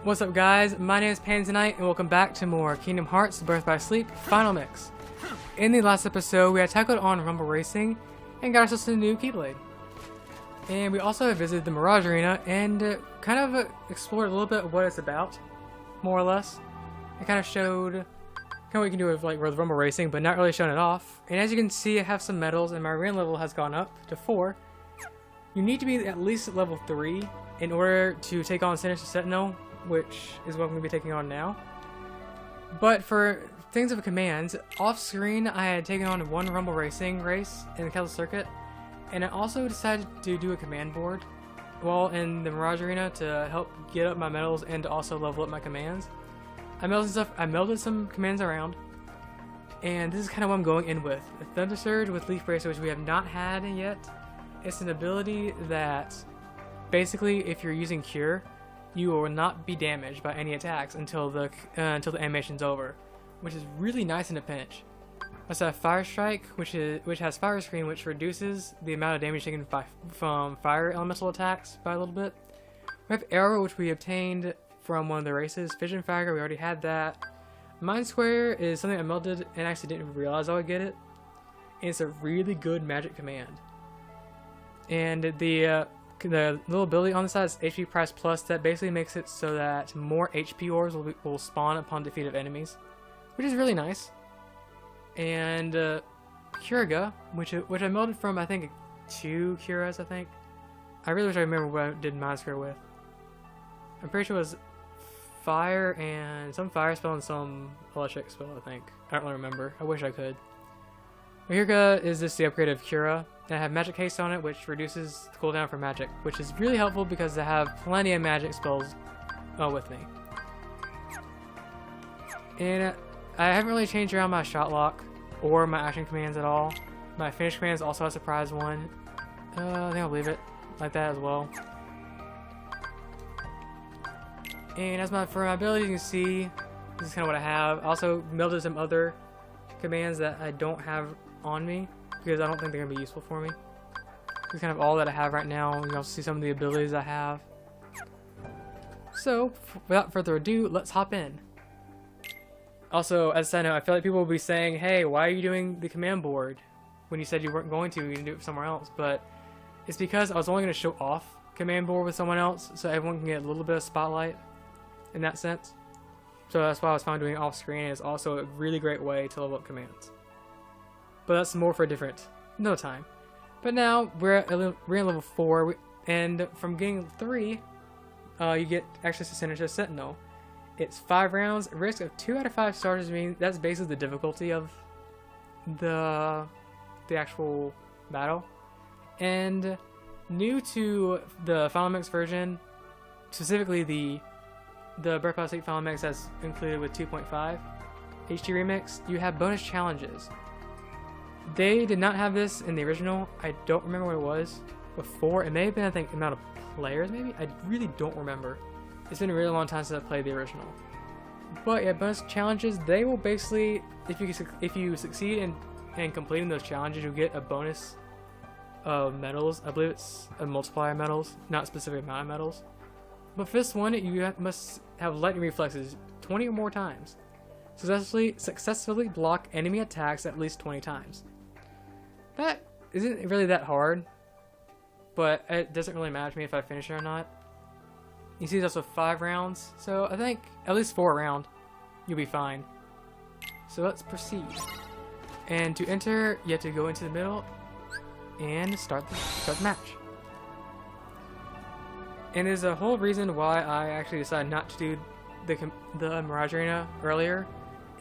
What's up guys, my name is Panzanite and welcome back to more Kingdom Hearts Birth by Sleep Final Mix. In the last episode we had tackled on Rumble Racing and got ourselves a new Keyblade. And we also visited the Mirage Arena and kind of explored a little bit of what it's about, more or less. It kind of showed kind of what you can do with like with Rumble Racing, but not really showing it off. And as you can see, I have some medals and my arena level has gone up to 4. You need to be at least at level 3 in order to take on Sinister Sentinel, which is what I'm going to be taking on now. But for things of commands, off screen I had taken on one Rumble Racing race in the Castle Circuit, and I also decided to do a command board while in the Mirage Arena to help get up my medals and to also level up my commands. I melded some commands around, and this is kind of what I'm going in with. A Thunder Surge with Leaf Bracer, which we have not had yet. It's an ability that basically if you're using Cure, you will not be damaged by any attacks until the animation's over, which is really nice in a pinch. I also have Fire Strike, which has Fire Screen, which reduces the amount of damage taken from fire elemental attacks by a little bit. We have Arrow, which we obtained from one of the races. Fission Fragger, we already had that. Mind Square is something I melded and actually didn't realize I would get it. And it's a really good magic command. And the little ability on the side is HP Price Plus. That basically makes it so that more HP orbs will spawn upon defeat of enemies, which is really nice. And Curaga, which I melded from I think 2 Curas. I think. I really wish I remember what I did Mind Square with. I'm pretty sure it was fire and some fire spell and some electric spell. I think. I don't really remember. I wish I could. Curaga is just the upgrade of Cura. And I have Magic Haste on it, which reduces the cooldown for magic, which is really helpful because I have plenty of magic spells with me. And I haven't really changed around my shot lock or my action commands at all. My finish commands also a surprise one. I think I'll leave it like that as well. And for my abilities, you can see this is kind of what I have. I also melded some other commands that I don't have on me, because I don't think they're going to be useful for me. This is kind of all that I have right now. You can also see some of the abilities I have. So, without further ado, let's hop in. Also, as a side note, I feel like people will be saying, hey, why are you doing the command board when you said you weren't going to? You can do it somewhere else. But it's because I was only going to show off command board with someone else, so everyone can get a little bit of spotlight in that sense. So that's why I was fine doing it off screen. It's also a really great way to level up commands. But that's more for no time. But now we're in level 4, and from getting 3, you get access to Sinister Sentinel. It's 5 rounds, risk of 2 out of 5 stars. Means that's basically the difficulty of the actual battle. And new to the Final Mix version, specifically the Birth by Sleep Final Mix that's included with 2.5 HD Remix, you have bonus challenges. They did not have this in the original. I don't remember what it was before. It may have been, I think, amount of players, maybe? I really don't remember. It's been a really long time since I played the original. But yeah, bonus challenges, they will basically, if you succeed in completing those challenges, you'll get a bonus of medals. I believe it's a multiplier of medals, not a specific amount of medals. But for this one, you must have lightning reflexes 20 or more times. Successfully block enemy attacks at least 20 times. That isn't really that hard, but it doesn't really matter to me if I finish it or not. You see there's also 5 rounds, so I think at least 4 around, you'll be fine. So let's proceed. And to enter, you have to go into the middle and start the match. And there's a whole reason why I actually decided not to do the Mirage Arena earlier.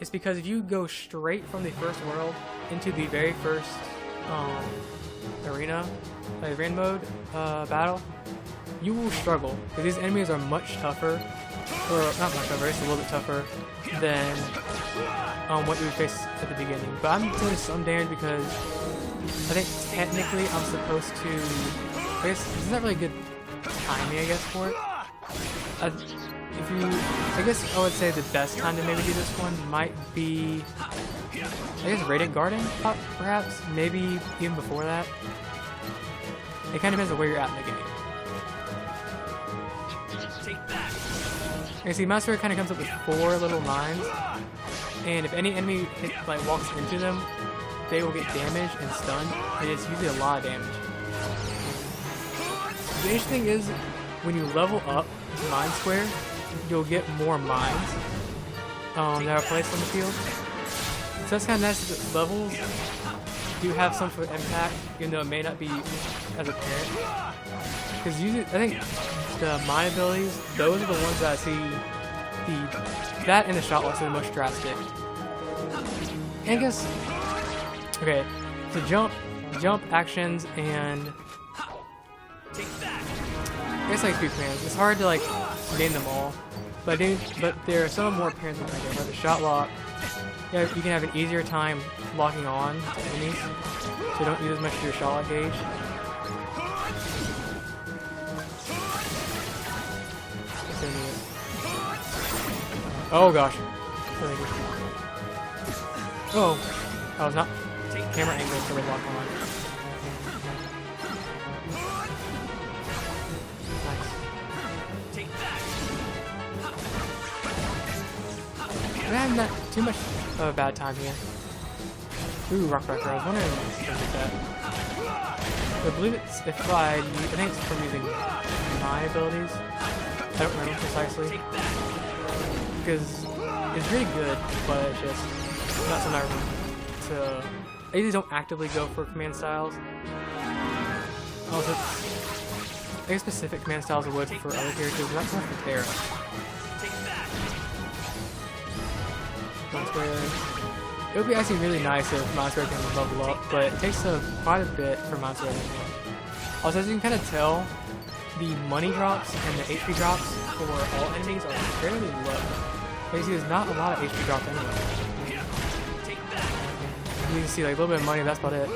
It's because if you go straight from the first world into the very first arena mode battle, you will struggle because these enemies are much tougher, or not much tougher, it's a little bit tougher than what you would face at the beginning. But I'm doing some damage because I think technically I'm supposed to, I guess it's not really good timing, I guess, for it. I guess I would say the best time to maybe do this one might be, I guess, Radiant Garden, perhaps, maybe even before that. It kind of depends on where you're at in the game. Take that. You see, Mind Square kind of comes up with 4 little lines, and if any enemy walks into them, they will get damaged and stunned, and it's usually a lot of damage. The interesting thing is, when you level up Mind Square, you'll get more mines that are placed on the field. So that's kind of nice that levels do have some sort of impact, even though it may not be as apparent. Because usually, I think the mine abilities, those are the ones that I see that and the shot locks are the most drastic. And I guess, okay, so jump actions and I guess like 2 commands. It's hard to name them all, but there are some more apparent than I do. Like the shot lock, yeah, you can have an easier time locking on to enemies, so you don't use as much of your shot lock gauge. Oh gosh. Oh, I was not camera angle to lock on. I'm having not too much of a bad time here. Ooh, Rock Wrecker. I was wondering if I could get that. I believe it's if I think it's from using my abilities. I don't remember precisely. Because it's really good, but it's just not something I remember. I usually don't actively go for command styles. Also, I guess specific command styles I would for other characters, not so much for Terra. It would be actually really nice if Mind Square can level up, but it takes quite a bit for Mind Square to level up. Also, as you can kind of tell, the money drops and the HP drops for all enemies are fairly low. Basically, there's not a lot of HP drops anyway. You can see a little bit of money, that's about it.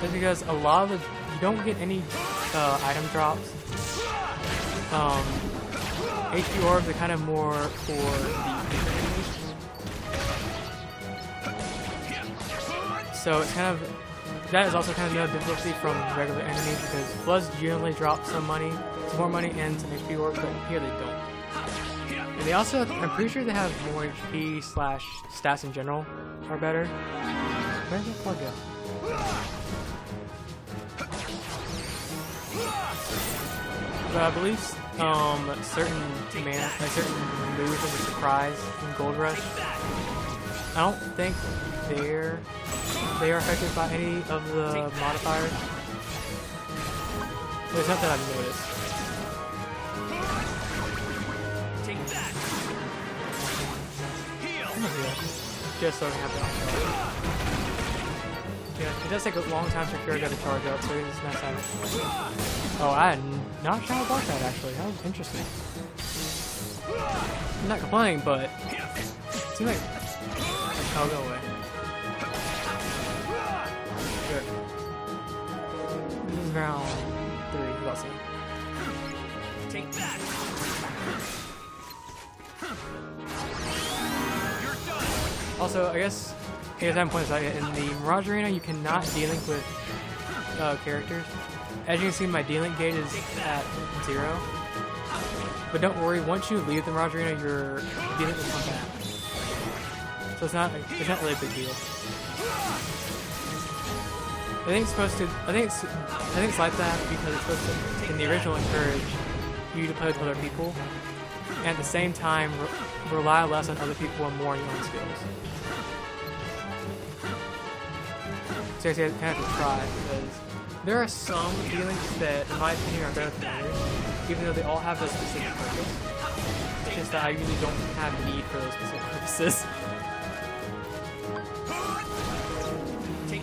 Just because a lot of you don't get any item drops. HP orbs are kind of more for the bigger enemies. So it's kind of, that is also kind of no difficulty from regular enemies because Floods generally drop some more money and some HP orbs, but here they don't. And they also, I'm pretty sure they have more HP / stats in general are better. Where did that plug go? But I believe certain moves of the surprise in Gold Rush, I don't think they are affected by any of the modifiers. There's not that I've noticed. Just so I can have that. Yeah, it does take a long time for Kira to charge up, so it's nice having it. Oh, I had not tried to block that actually. That was interesting. I'm not complaining, but it seemed like I'll go away. Good. This is round 3, also. Take that. Also, I guess I haven't pointed this out yet. In the Mirage Arena, you cannot D-Link with characters. As you can see, my D-Link gauge is at 0. But don't worry, once you leave the Mirage Arena, your D-Link will come back. So it's not really a big deal. I think it's like that because it's supposed to, in the original, encourage you to play with other people, and at the same time rely less on other people and more on your own skills. So you kind of have to try, because there are some D-Links that, in my opinion, are better than others, even though they all have a specific purpose. It's just that I usually don't have need for those specific purposes.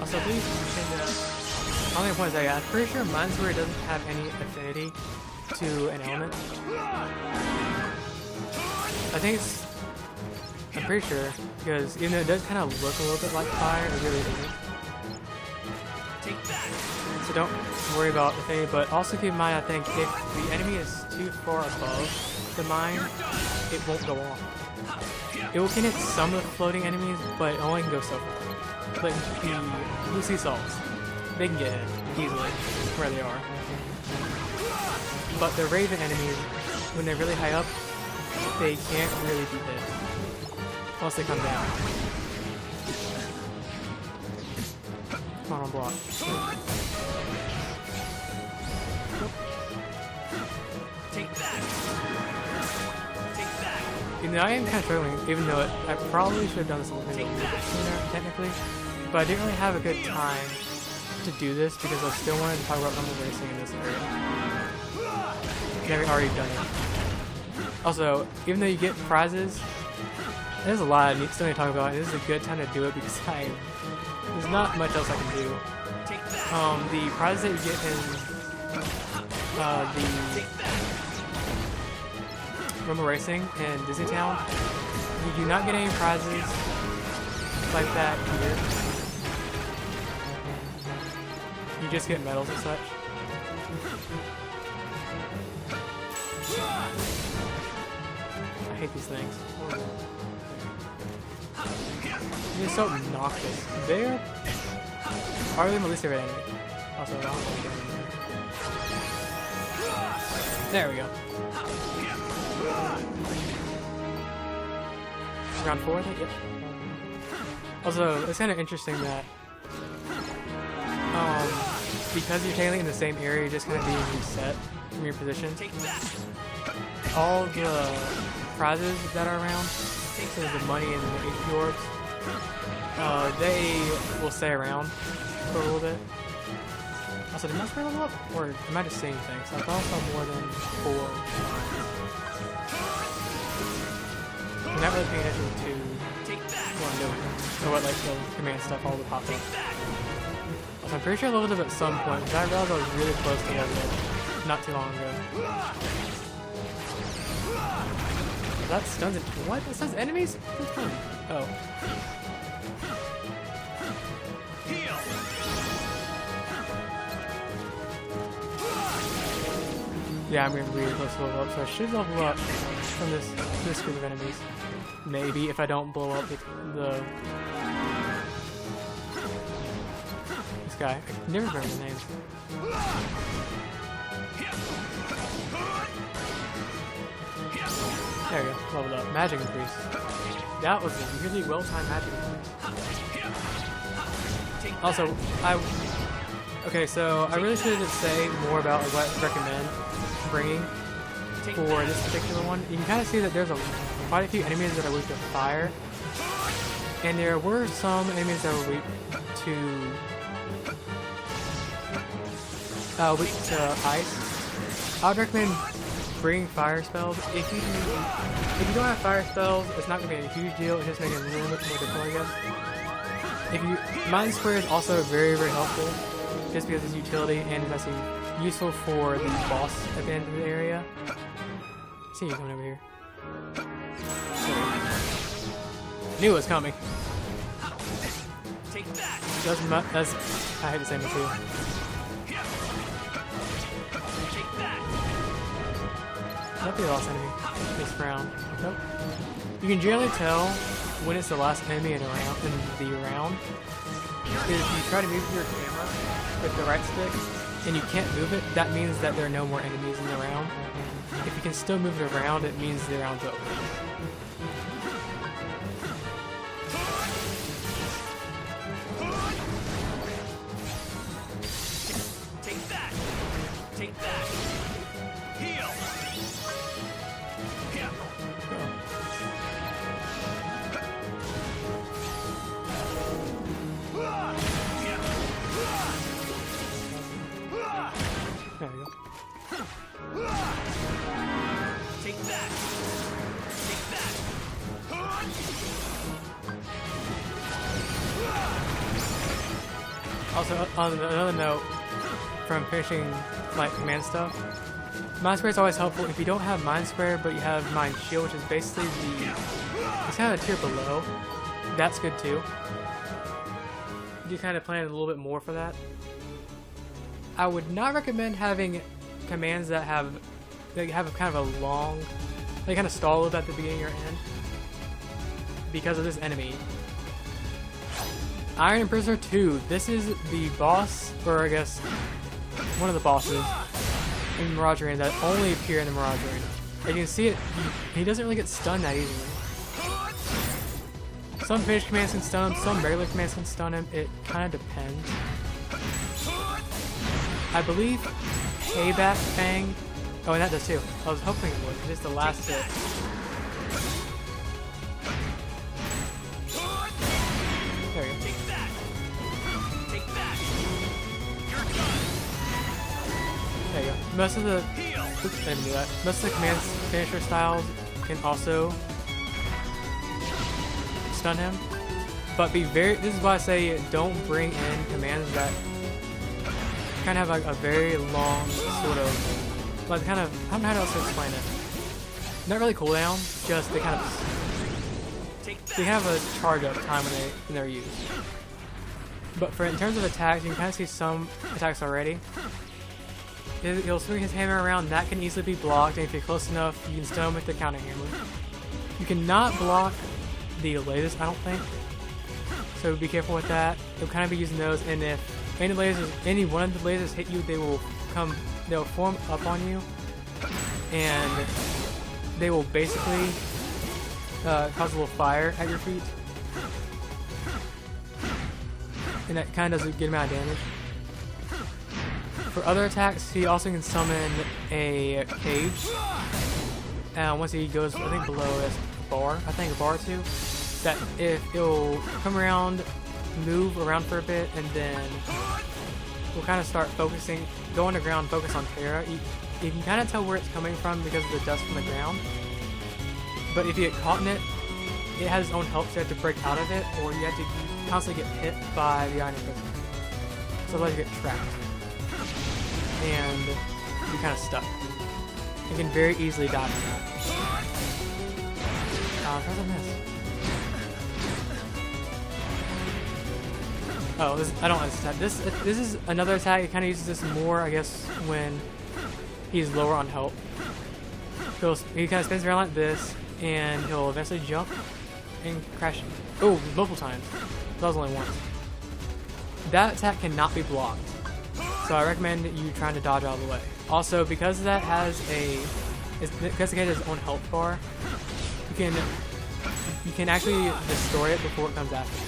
Also, I believe the only point is I'm pretty sure Mind Square doesn't have any affinity to an element. I'm pretty sure, because even though it does kind of look a little bit like fire, it really isn't. So don't worry about affinity, but also keep in mind, I think, if the enemy is too far above the mine, it won't go off. It will hit some of the floating enemies, but it only can go so far. Like the blue sea salts, they can get hit easily where they are. But the Raven enemies, when they're really high up, they can't really be hit. Unless they come down. Come on, block. Take that. Take that. You know, I am kind of struggling, even though I probably should have done this a little bit sooner, technically. But I didn't really have a good time to do this because I still wanted to talk about rumble racing in this area. I've already done it. Also, even though you get prizes, there's a lot I still need to talk about. This is a good time to do it because there's not much else I can do. The prizes that you get in the rumble racing in Disneytown, you do not get any prizes like that here. You just get medals and such. I hate these things. They're so obnoxious. They're probably my least favorite enemy. Also, I don't like the enemy. There we go. Round 4, I think? Yep. Also, it's kind of interesting that because you're technically in the same area, you're just kind of being reset from your position. All the prizes that are around, so the money and the HP orbs, they will stay around for a little bit. Also, did my spray level up? Or am I just seeing things? I thought I saw more than 4 times. I'm not really paying attention to what I'm doing. Or what, like, the command stuff, all the pop up. Also, I'm pretty sure I leveled up at some point, because I realized I was really close to leveling up not too long ago. That stuns it. What? That stuns enemies? Oh. Yeah, I'm getting really close to level up, so I should level up from this group of enemies. Maybe if I don't blow up this guy. I can never remember the names. There we go, leveled up. Magic increase. That was a really well-timed magic increase. Also, okay, so I really should say more about what I recommend bringing for this particular one. You can kind of see that there's quite a few enemies that are weak to fire, and there were some enemies that were weak to ice. I would recommend bringing fire spells. If you don't have fire spells, it's not going to be a huge deal. It's just making it a little bit more difficult, I guess. Mind Square is also very, very helpful, just because it's utility and it's actually useful for the boss at the end of the area. I see you coming over here. Knew it was coming. That's I hate to say it too. That'd be the last enemy this round. Nope. You can generally tell when it's the last enemy in the round. If you try to move your camera with the right stick and you can't move it, that means that there are no more enemies in the round. If you can still move it around, it means the round's over. Take that! Take that! Heal! There we go. Take that! Take that! Also, on another note, from finishing like command stuff, Mind Square is always helpful if you don't have Mind Square, but you have Mind Shield, which is basically it's kind of a tier below. That's good too. You kind of plan a little bit more for that. I would not recommend having commands that have kind of a long, they kind of stall a little bit at the beginning or end because of this enemy. Iron Imprisoner 2. This is the boss, or I guess one of the bosses in Mirage Arena that only appear in the Mirage Arena. As you can see it, he doesn't really get stunned that easily. Some finished commands can stun him, some regular commands can stun him. It kind of depends. I believe Payback Fang. Oh, and that does too. I was hoping it would, because it's the last hit. There you go. Take that. Take that. You're done. There you go. Most of the Heal. oops, I didn't do that. Most of the commands finisher styles can also stun him. But be very, this is why I say don't bring in commands that kind of have like a very long sort of, like kind of, I don't know how else to explain it. Not really cooldown, just they kind of, Take that. they have a charge up time when they're used. But for in terms of attacks, you can kind of see some attacks already. He'll swing his hammer around, that can easily be blocked, and if you're close enough, you can stun him with the counter hammer. You cannot block the lasers, I don't think. So be careful with that. You'll kind of be using those, and if any one of the lasers hit you, they'll form up on you, and they will basically cause a little fire at your feet. And that kind of does a good amount of damage. For other attacks, he also can summon a cage. Once he goes, I think below a bar, a bar or two, that if it'll come around, move around for a bit, and then we'll kind of start focusing, go underground, focus on Terra. You can kind of tell where it's coming from because of the dust from the ground. But if you get caught in it, it has its own help, so you have to break out of it, or you have to constantly get hit by the iron prisoner. So otherwise you get trapped. And you're kind of stuck. You can very easily die from that. How's I miss? Oh, I don't want this attack. This is another attack. He kind of uses this more, I guess, when he's lower on health. He kind of spins around like this, and he'll eventually jump and crash. Oh, multiple times. That was only once. That attack cannot be blocked, so I recommend you trying to dodge out of the way. Also, because that has because it has its own health bar, you can actually destroy it before it comes after you.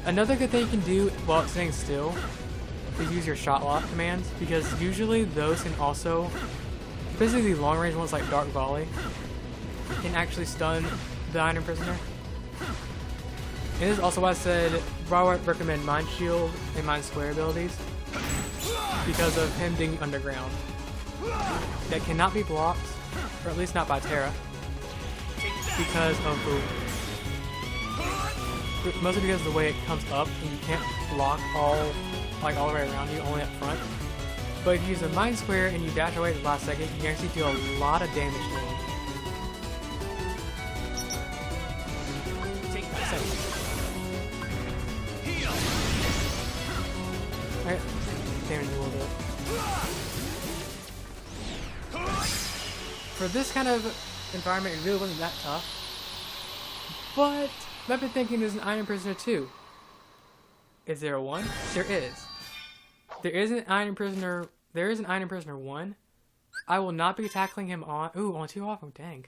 Another good thing you can do while it's sitting still is use your shot lock commands, because usually those can also, basically the long range ones like Dark Volley, can actually stun the Iron Prisoner. And this is also why I said I would recommend Mind Shield and Mind Square abilities, because of him being underground. That cannot be blocked, or at least not by Terra, because of mostly because of the way it comes up, and you can't block all the way around you, only up front. But if you use a Mind Square and you dash away at the last second, you can actually do a lot of damage to him. Take that. Heal. Alright, damage a little bit. For this kind of environment, it really wasn't that tough. But I've been thinking there's an Iron Prisoner 2. Is there a 1? There is. There is an Iron Prisoner 1. I will not be tackling him on on 2 off. Oh dang.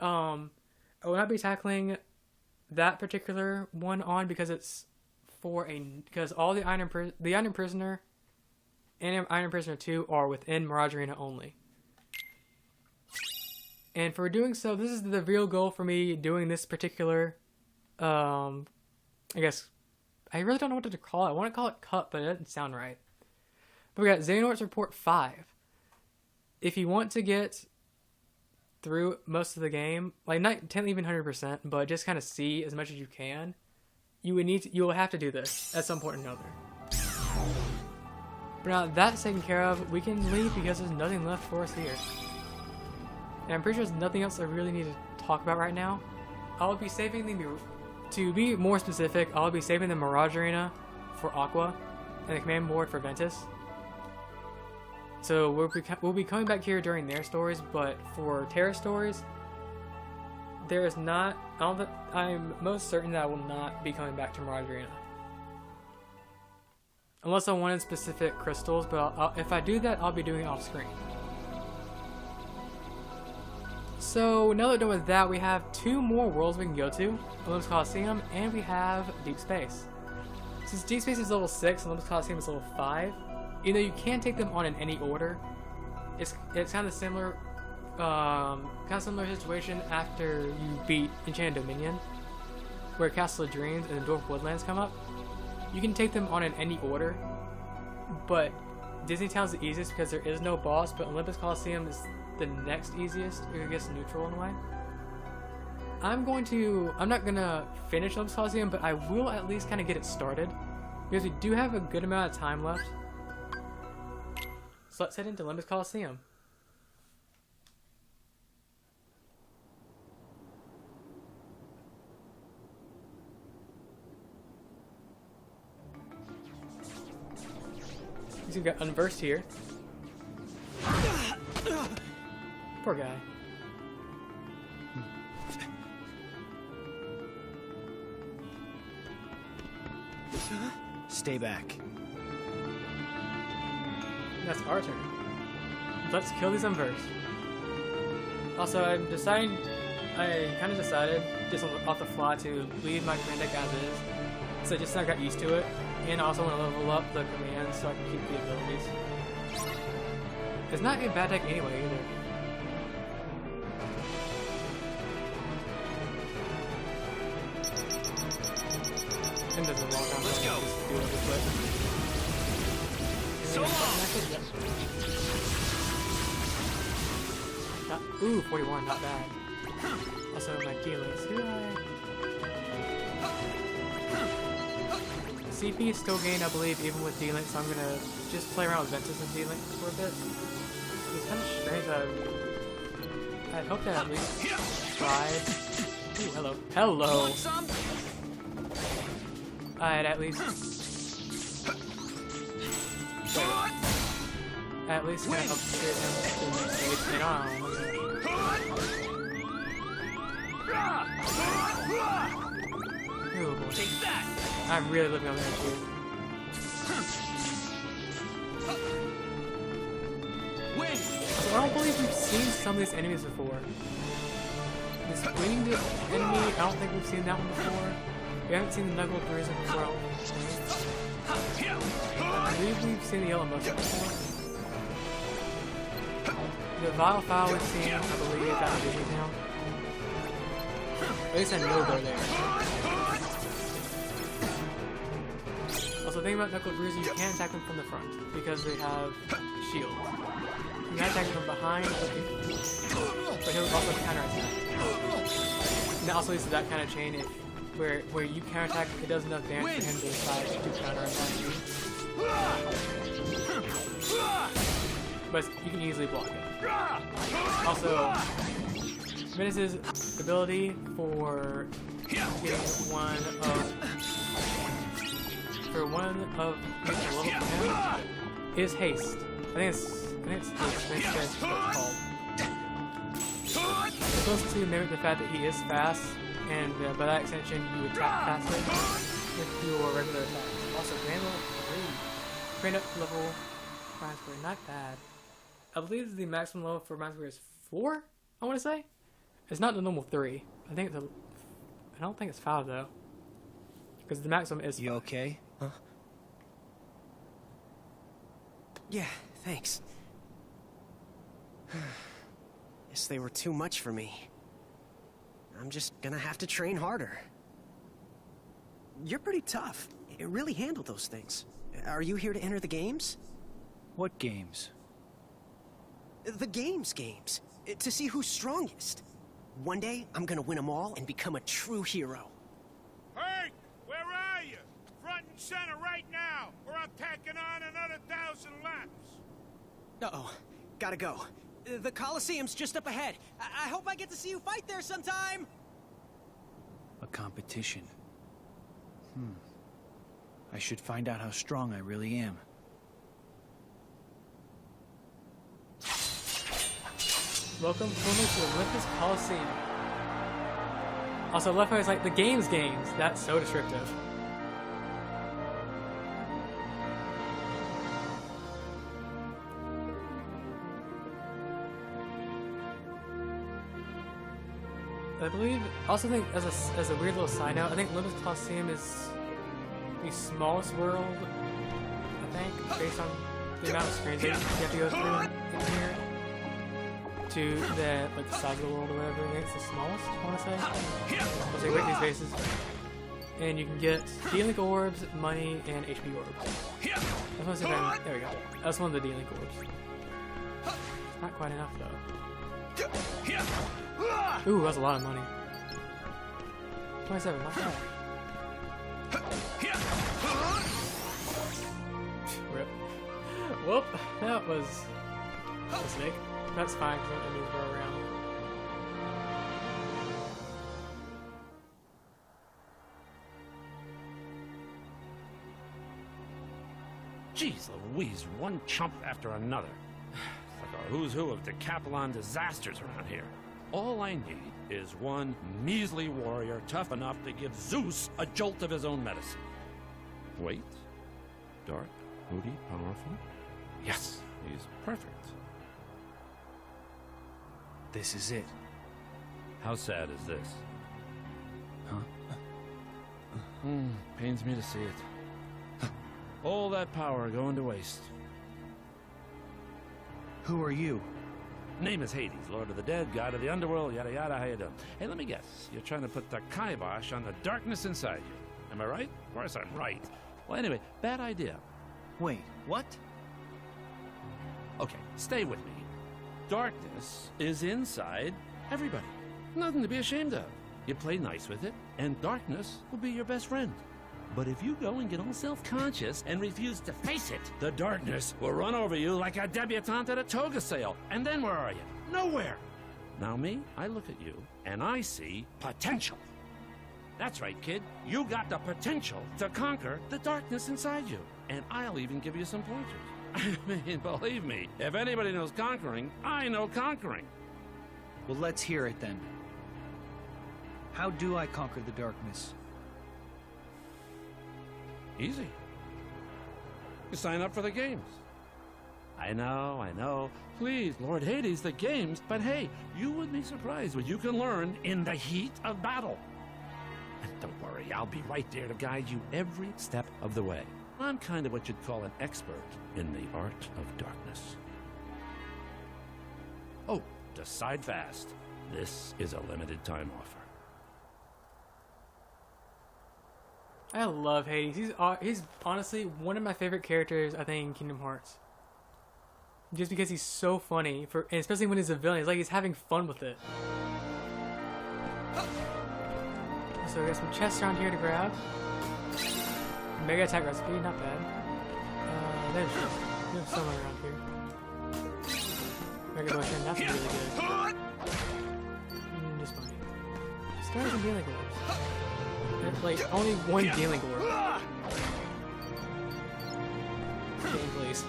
I will not be tackling that particular one on because it's because all the Iron Prisoner and Iron Prisoner 2 are within Mirage Arena only. And for doing so, this is the real goal for me doing this particular, I guess, I really don't know what to call it. I want to call it cut, but it doesn't sound right. But we got Xehanort's Report 5. If you want to get through most of the game, like not even 100%, but just kind of see as much as you can, you will have to do this at some point or another. But now that's taken care of, we can leave because there's nothing left for us here. And I'm pretty sure there's nothing else I really need to talk about right now. I'll be saving to be more specific, I'll be saving the Mirage Arena for Aqua and the command board for Ventus. So we'll be coming back here during their stories, but for Terra stories, there is not. I'm most certain that I will not be coming back to Mirage Arena. Unless I wanted specific crystals, but if I do that, I'll be doing it off screen. So now that we're done with that, we have 2 more worlds we can go to, Olympus Coliseum, and we have Deep Space. Since Deep Space is level 6 and Olympus Coliseum is level 5, even though you can take them on in any order, it's kind of similar situation after you beat Enchanted Dominion, where Castle of Dreams and the Dwarf Woodlands come up. You can take them on in any order, but Disney Town's the easiest because there is no boss, but Olympus Coliseum is the next easiest, or I guess neutral in a way. I'm not gonna finish Olympus Coliseum, but I will at least kind of get it started, because we do have a good amount of time left. So let's head into Olympus Coliseum. So we've got Unversed here. Poor guy. Stay back. That's our turn. Let's kill these Unversed. Also, I kind of decided, just off the fly, to leave my command deck as is. So just so I got used to it. And I also want to level up the commands so I can keep the abilities. It's not a bad deck anyway, either. It does a long time. Let's go. Just do it real quick. So long. Ooh, 41, not bad. Also, my D-links. Who do I... CP is still gained, I believe, even with D-Link, so I'm gonna just play around with Ventus and D-Link for a bit. It's kind of strange that I'd hoped that at least tried. Ooh, hello. Hello! I'd at least... at least kind of upgrade him to the next stage. And oh boy. Take that. I'm really living on that too. Win. So I don't believe we've seen some of these enemies before. This winged enemy, I don't think we've seen that one before. We haven't seen the Knuckle Bruiser before. I believe we've seen the Yellow Motion before. The Vile Fowl we've seen, I believe, out of Disney Town. At least I know they're there. Also, the thing about Knuckle Bruiser, you can't attack them from the front because they have shield. You can attack them from behind, but he'll also counterattack. And that also leads to that kind of chain where you counterattack, it does enough damage for him to decide to counterattack you. But you can easily block it. Also, Ventus's ability for getting one of making a level for him is haste. I think it's haste. I think that's what it's called. It's supposed to mimic the fact that he is fast, and by that extension, you attack faster with your regular attacks. Also, Grand level 3. Grand up level Mind Square, not bad. I believe the maximum level for Mind Square is 4. I want to say it's not the normal 3. I don't think it's 5 though, because the maximum is 5. You okay? Huh? Yeah, thanks. Guess they were too much for me. I'm just gonna have to train harder. You're pretty tough. You really handle those things. Are you here to enter the games? What games? The games. To see who's strongest. One day, I'm gonna win them all and become a true hero. Hey, where are you? Front and center right now, or I'm tacking on another 1,000 laps. Uh-oh. Gotta go. The Coliseum's just up ahead. I hope I get to see you fight there sometime! A competition. I should find out how strong I really am. Welcome to Olympus Coliseum. Also, left eye is like the games. That's so descriptive. I believe. I also think, as a weird little side note, I think Olympus Coliseum is the smallest world. I think, based on the amount of screens you have to go through in here. To the size of the world or whatever. I think it's the smallest. I want to say. Let's say wait these bases, and you can get D-Link orbs, money, and HP orbs. That's one of there we go. That's one of the D-Link orbs. Not quite enough though. Ooh, that's a lot of money. 27, not bad. Rip. Whoop, that was a mistake. That's fine, because I'm going to move her around. Jeez Louise, one chump after another. It's like a who's who of Decathlon disasters around here. All I need is one measly warrior tough enough to give Zeus a jolt of his own medicine. Wait. Dark, moody, powerful? Yes, he's perfect. This is it. How sad is this? Huh? Pains me to see it. All that power going to waste. Who are you? Name is Hades, Lord of the Dead, God of the Underworld, yada yada, how you doing? Hey, let me guess. You're trying to put the kibosh on the darkness inside you. Am I right? Of course I'm right. Well, anyway, bad idea. Wait, what? Okay, stay with me. Darkness is inside everybody. Nothing to be ashamed of. You play nice with it, and darkness will be your best friend. But if you go and get all self-conscious and refuse to face it, the darkness will run over you like a debutante at a toga sale. And then where are you? Nowhere. Now me, I look at you, and I see potential. That's right, kid. You got the potential to conquer the darkness inside you. And I'll even give you some pointers. I mean, believe me, if anybody knows conquering, I know conquering. Well, let's hear it then. How do I conquer the darkness? Easy. You sign up for the games. I know. Please, Lord Hades, the games. But hey, you would be surprised what you can learn in the heat of battle. And don't worry, I'll be right there to guide you every step of the way. I'm kind of what you'd call an expert in the art of darkness. Oh, decide fast. This is a limited time offer. I love Hades. He's honestly one of my favorite characters, I think, in Kingdom Hearts. Just because he's so funny, and especially when he's a villain, it's like he's having fun with it. So we got some chests around here to grab. Mega attack recipe, not bad. There's someone around here. Mega potion, that's really good. Just fine. Start with dealing orbs. Like, only one dealing orb. Game, please.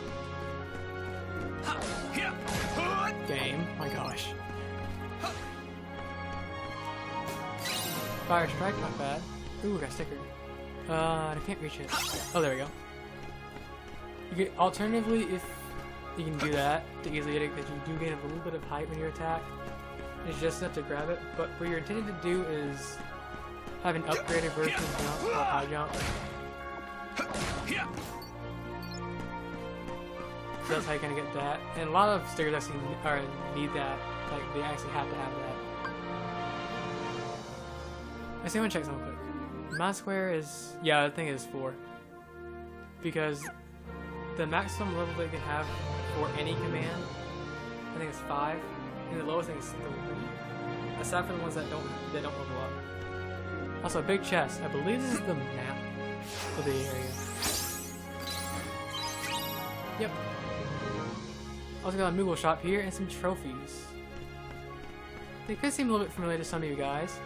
Game, my gosh. Fire strike, not bad. Ooh, got a sticker. I can't reach it. Oh, there we go. You could, alternatively, if you can do that to easily get it, because you do gain a little bit of height when you attack. It's just enough to grab it. But what you're intended to do is have an upgraded version of jump, called high jump. So that's how you're gonna get that. And a lot of stickers actually need that. Like, they actually have to have that. I want to check something quick. My square is, yeah, I think it is 4. Because the maximum level they can have for any command, I think it's 5, and the lowest thing is 3. Aside from the ones that don't level up. Also, a big chest. I believe this is the map of the area. Yep. Also got a Moogle shop here and some trophies. They could seem a little bit familiar to some of you guys,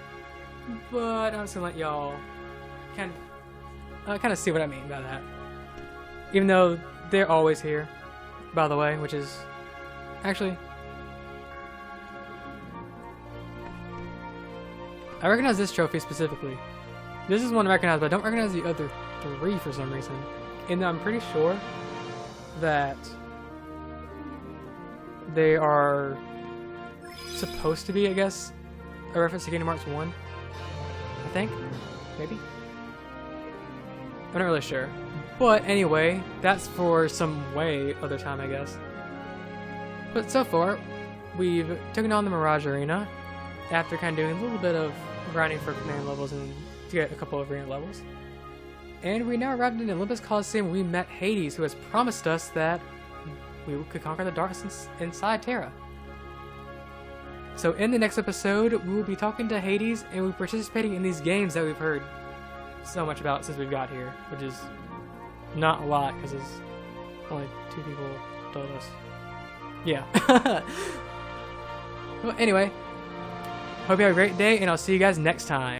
but I'm just gonna let y'all kind of see what I mean by that. Even though they're always here, by the way, which is actually, I recognize this trophy specifically. This is one I recognize, but I don't recognize the other 3 for some reason. And I'm pretty sure that they are supposed to be, I guess, a reference to Kingdom Hearts 1. I think? Maybe? I'm not really sure. But anyway, that's for some way other time, I guess. But so far, we've taken on the Mirage Arena after kind of doing a little bit of grinding for command levels and to get a couple of arena levels. And we now arrived in Olympus Coliseum. We met Hades, who has promised us that we could conquer the darkness inside Terra. So in the next episode, we will be talking to Hades and we'll be participating in these games that we've heard so much about since we've got here, which is not a lot because it's only 2 people told us. Yeah. Well, anyway, hope you have a great day and I'll see you guys next time.